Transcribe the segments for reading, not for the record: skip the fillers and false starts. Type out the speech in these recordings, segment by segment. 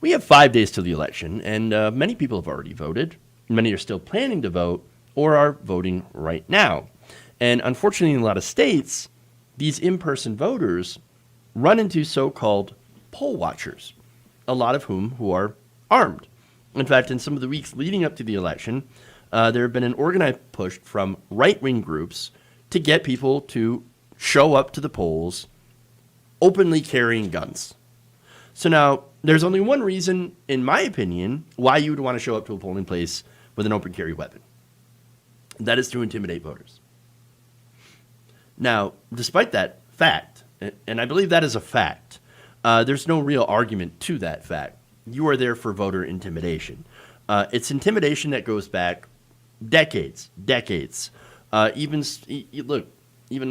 We have 5 days till the election, and many people have already voted. Many are still planning to vote or are voting right now. And unfortunately, in a lot of states, these in-person voters run into so-called poll watchers, a lot of who are armed. In fact, in some of the weeks leading up to the election, there have been an organized push from right-wing groups to get people to show up to the polls openly carrying guns. So now, there's only one reason, in my opinion, why you would want to show up to a polling place with an open carry weapon. That is to intimidate voters. Now, despite that fact, and I believe that is a fact, there's no real argument to that fact. You are there for voter intimidation. It's intimidation that goes back decades. Even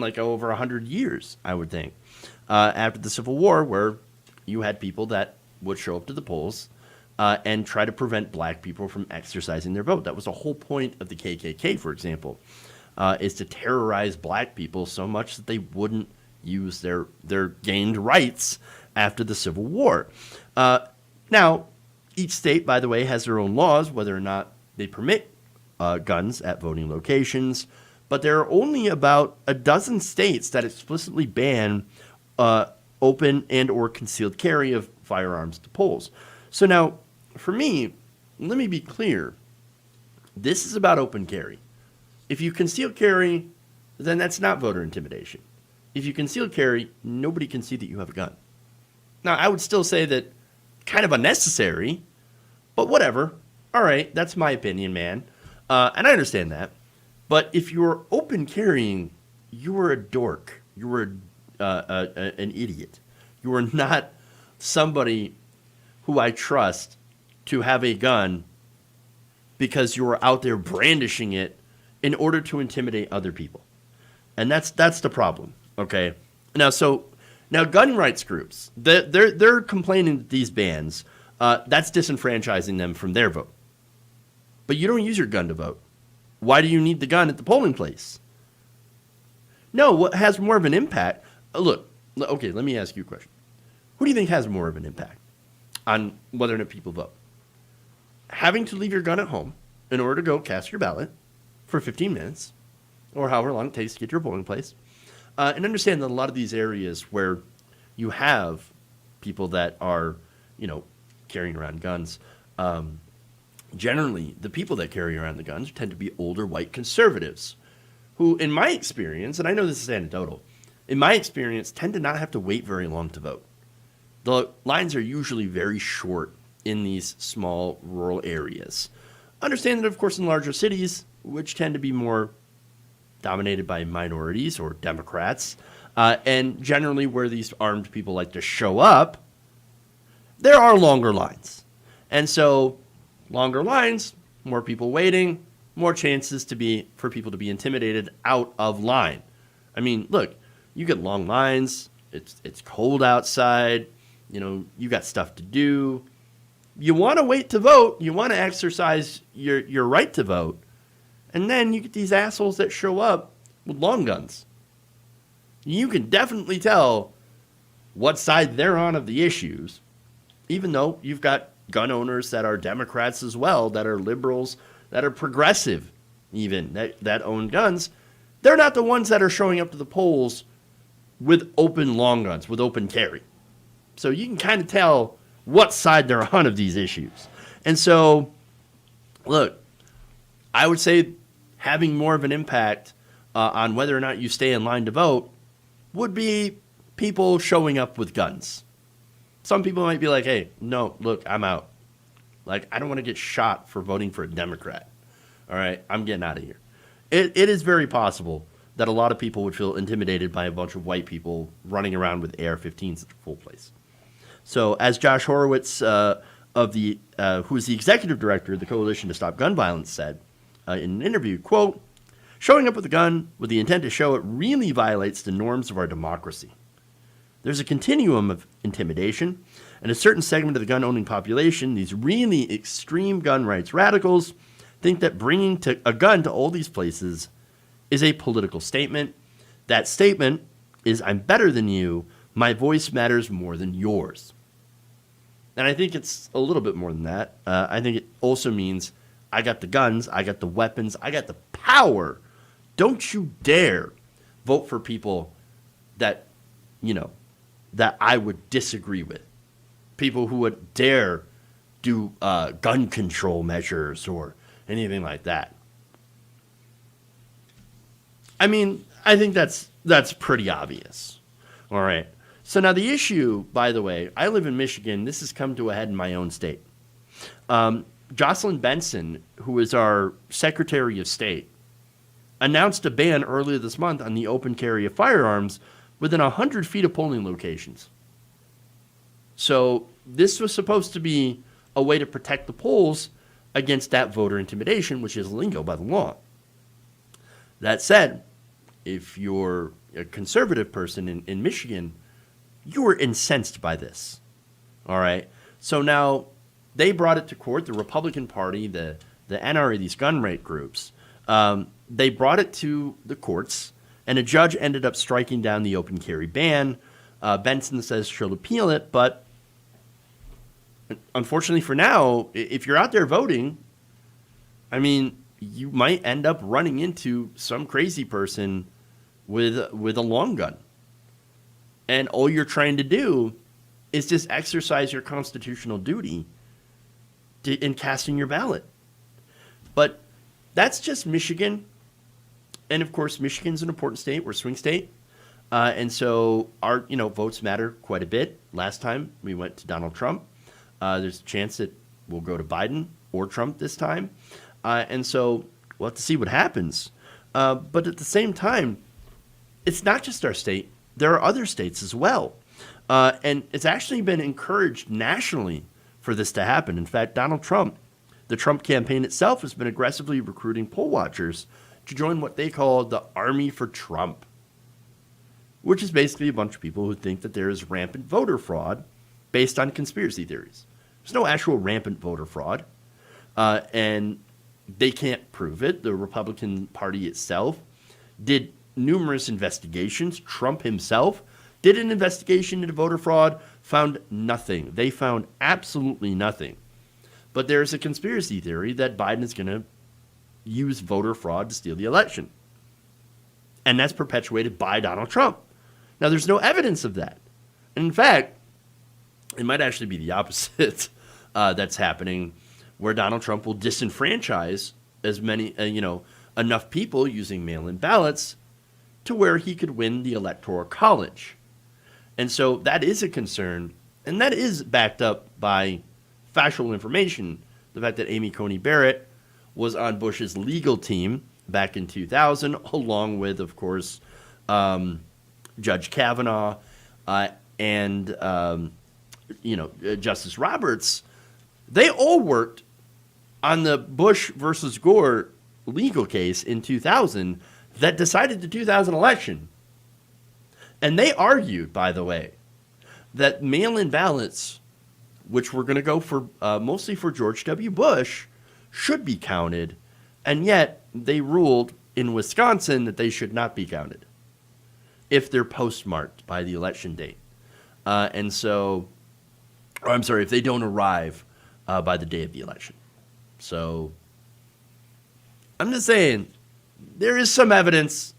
like over 100 years, I would think. After the Civil War, where you had people that would show up to the polls and try to prevent black people from exercising their vote. That was the whole point of the KKK, for example, is to terrorize black people so much that they wouldn't use their gained rights after the Civil War. Now, each state, by the way, has their own laws, whether or not they permit guns at voting locations, but there are only about a dozen states that explicitly ban open and or concealed carry of firearms to polls. So now, for me, let me be clear. This is about open carry. If you conceal carry, then that's not voter intimidation. If you conceal carry, nobody can see that you have a gun. Now, I would still say that kind of unnecessary, but whatever. All right, that's my opinion, man. And I understand that. But if you're open carrying, you are a dork. You are an idiot. You are not somebody who I trust to have a gun because you are out there brandishing it in order to intimidate other people. And that's the problem, okay? Now gun rights groups, they're complaining that these bans, that's disenfranchising them from their vote. But you don't use your gun to vote. Why do you need the gun at the polling place? No, what has more of an impact? Look, okay, let me ask you a question. Who do you think has more of an impact on whether or not people vote? Having to leave your gun at home in order to go cast your ballot for 15 minutes or however long it takes to get to your polling place, and understand that a lot of these areas where you have people that are, carrying around guns, generally the people that carry around the guns tend to be older white conservatives who, in my experience, and I know this is anecdotal, in my experience, tend to not have to wait very long to vote. The lines are usually very short in these small rural areas. Understand that, of course, in larger cities, which tend to be more dominated by minorities or Democrats, and generally where these armed people like to show up, there are longer lines. And so longer lines, more people waiting, more chances for people to be intimidated out of line. I mean, look, you get long lines, it's cold outside, you got stuff to do. You want to wait to vote, you want to exercise your right to vote, and then you get these assholes that show up with long guns. You can definitely tell what side they're on of the issues, even though you've got gun owners that are Democrats as well, that are liberals, that are progressive even, that own guns. They're not the ones that are showing up to the polls with open long guns, with open carry. So you can kind of tell what side they're on of these issues. And so, look, I would say having more of an impact on whether or not you stay in line to vote would be people showing up with guns. Some people might be like, hey, no, look, I'm out. Like, I don't want to get shot for voting for a Democrat. All right, I'm getting out of here. It is very possible that a lot of people would feel intimidated by a bunch of white people running around with AR-15s at the full place. So as Josh Horowitz, who is the executive director of the Coalition to Stop Gun Violence, said in an interview, quote, "Showing up with a gun with the intent to show it really violates the norms of our democracy. There's a continuum of intimidation, and a certain segment of the gun-owning population, these really extreme gun rights radicals, think that bringing a gun to all these places is a political statement. That statement is, I'm better than you. My voice matters more than yours." And I think it's a little bit more than that. I think it also means I got the guns, I got the weapons, I got the power. Don't you dare vote for people that, that I would disagree with. People who would dare do gun control measures or anything like that. I mean, I think that's pretty obvious. All right. So now the issue, by the way, I live in Michigan. This has come to a head in my own state. Jocelyn Benson, who is our Secretary of State, announced a ban earlier this month on the open carry of firearms within 100 feet of polling locations. So this was supposed to be a way to protect the polls against that voter intimidation, which is illegal by the law. That said, if you're a conservative person in Michigan, you were incensed by this. All right. So now they brought it to court. The Republican Party, the NRA, these gun rate groups, they brought it to the courts, and a judge ended up striking down the open carry ban. Benson says she'll appeal it, but unfortunately for now, if you're out there voting, I mean, you might end up running into some crazy person with a long gun. And all you're trying to do is just exercise your constitutional duty in casting your ballot. But that's just Michigan. And of course, Michigan's an important state. We're a swing state. And so our, votes matter quite a bit. Last time we went to Donald Trump. There's a chance that we'll go to Biden or Trump this time. And so we'll have to see what happens. But at the same time, it's not just our state. There are other states as well. And it's actually been encouraged nationally for this to happen. In fact, Donald Trump, the Trump campaign itself, has been aggressively recruiting poll watchers to join what they call the Army for Trump, which is basically a bunch of people who think that there is rampant voter fraud based on conspiracy theories. There's no actual rampant voter fraud, and they can't prove it. The Republican Party itself did numerous investigations. Trump himself did an investigation into voter fraud, found nothing. They found absolutely nothing. But there's a conspiracy theory that Biden is going to use voter fraud to steal the election. And that's perpetuated by Donald Trump. Now, there's no evidence of that. And in fact, it might actually be the opposite that's happening, where Donald Trump will disenfranchise as many, enough people using mail-in ballots to where he could win the Electoral College. And so that is a concern, and that is backed up by factual information. The fact that Amy Coney Barrett was on Bush's legal team back in 2000, along with, of course, Judge Kavanaugh and Justice Roberts. They all worked on the Bush versus Gore legal case in 2000 that decided the 2000 election. And they argued, by the way, that mail-in ballots, which were going to go for mostly for George W. Bush, should be counted, and yet they ruled in Wisconsin that they should not be counted if they're postmarked by the election date. If they don't arrive by the day of the election. So I'm just saying, there is some evidence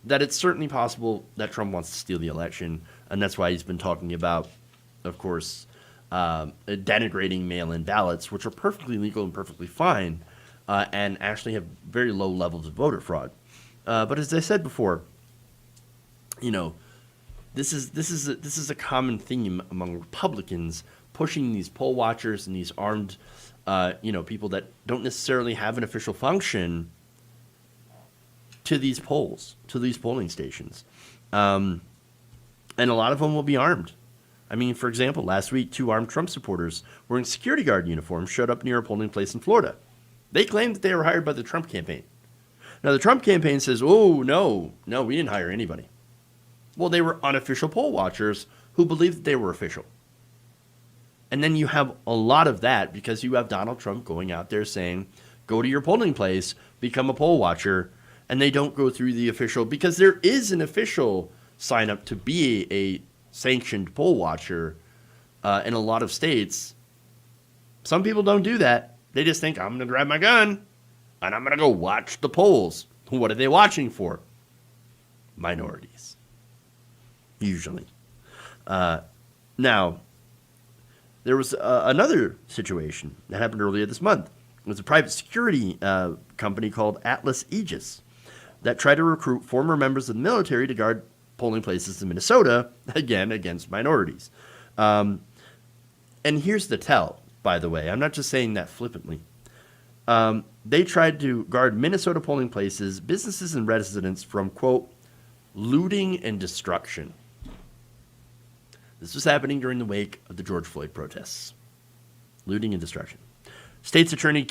that it's certainly possible that Trump wants to steal the election, and that's why he's been talking about, of course, denigrating mail-in ballots, which are perfectly legal and perfectly fine, and actually have very low levels of voter fraud. But as I said before, this is a common theme among Republicans, pushing these poll watchers and these armed, people that don't necessarily have an official function to these polls, to these polling stations. And a lot of them will be armed. I mean, for example, last week, 2 armed Trump supporters wearing security guard uniforms showed up near a polling place in Florida. They claimed that they were hired by the Trump campaign. Now, the Trump campaign says, oh, no, we didn't hire anybody. Well, they were unofficial poll watchers who believed that they were official. And then you have a lot of that because you have Donald Trump going out there saying, go to your polling place, become a poll watcher, and they don't go through the official, because there is an official sign up to be a sanctioned poll watcher, In a lot of states, some people don't do that. They just think, I'm going to grab my gun and I'm going to go watch the polls. What are they watching for? Minorities. Usually. Now, there was another situation that happened earlier this month. It was a private security company called Atlas Aegis that tried to recruit former members of the military to guard polling places in Minnesota, again, against minorities. And here's the tell, by the way. I'm not just saying that flippantly. They tried to guard Minnesota polling places, businesses, and residents from, quote, looting and destruction. This was happening during the wake of the George Floyd protests. Looting and destruction. State's Attorney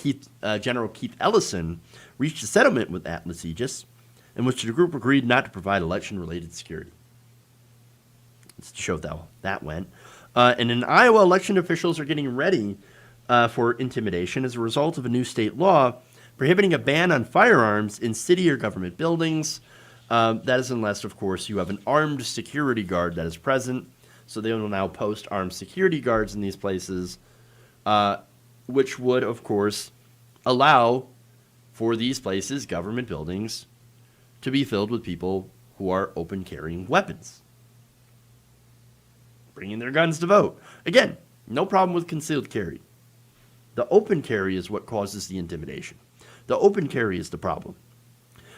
General Keith Ellison reached a settlement with Atlas Aegis, in which the group agreed not to provide election-related security. Let's show how that went. And in Iowa, election officials are getting ready for intimidation as a result of a new state law prohibiting a ban on firearms in city or government buildings. That is unless, of course, you have an armed security guard that is present. So they will now post armed security guards in these places, which would, of course, allow for these places, government buildings, to be filled with people who are open carrying weapons, bringing their guns to vote. Again, no problem with concealed carry. The open carry is what causes the intimidation. The open carry is the problem.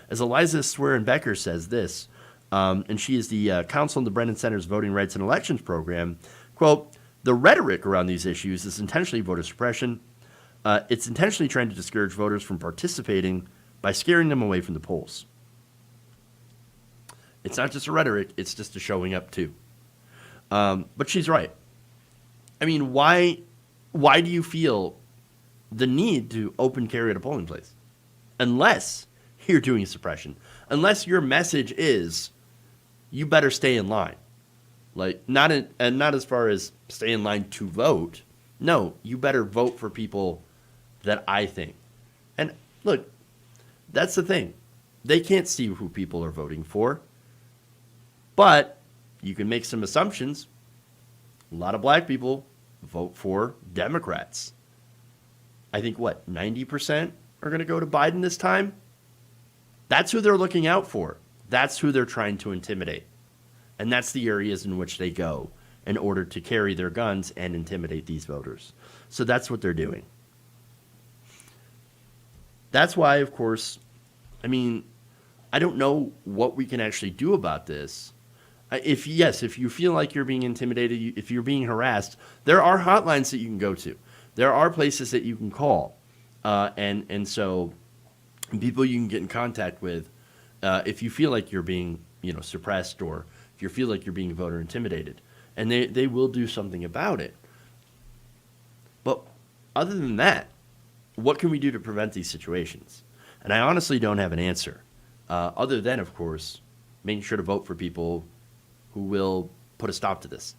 As Eliza Swearingen-Becker says this, and she is the counsel in the Brennan Center's Voting Rights and Elections program, quote, the rhetoric around these issues is intentionally voter suppression. It's intentionally trying to discourage voters from participating by scaring them away from the polls. It's not just a rhetoric, it's just a showing up too. But she's right. I mean, why do you feel the need to open carry at a polling place? Unless you're doing suppression. Unless your message is, you better stay in line. Like, not as far as stay in line to vote. No, you better vote for people that I think. And look, that's the thing. They can't see who people are voting for. But you can make some assumptions. A lot of black people vote for Democrats. I think, 90% are going to go to Biden this time? That's who they're looking out for. That's who they're trying to intimidate. And that's the areas in which they go in order to carry their guns and intimidate these voters. So that's what they're doing. That's why, of course, I mean, I don't know what we can actually do about this. If you feel like you're being intimidated, if you're being harassed, there are hotlines that you can go to. There are places that you can call. And so people you can get in contact with if you feel like you're being, suppressed, or if you feel like you're being voter intimidated. And they will do something about it. But other than that, what can we do to prevent these situations? And I honestly don't have an answer. Other than, of course, making sure to vote for people who will put a stop to this.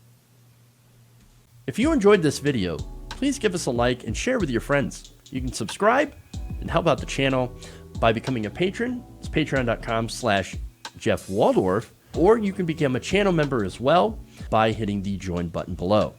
If you enjoyed this video, please give us a like and share with your friends. You can subscribe and help out the channel by becoming a patron. It's patreon.com/Jeff Waldorf, or you can become a channel member as well by hitting the join button below.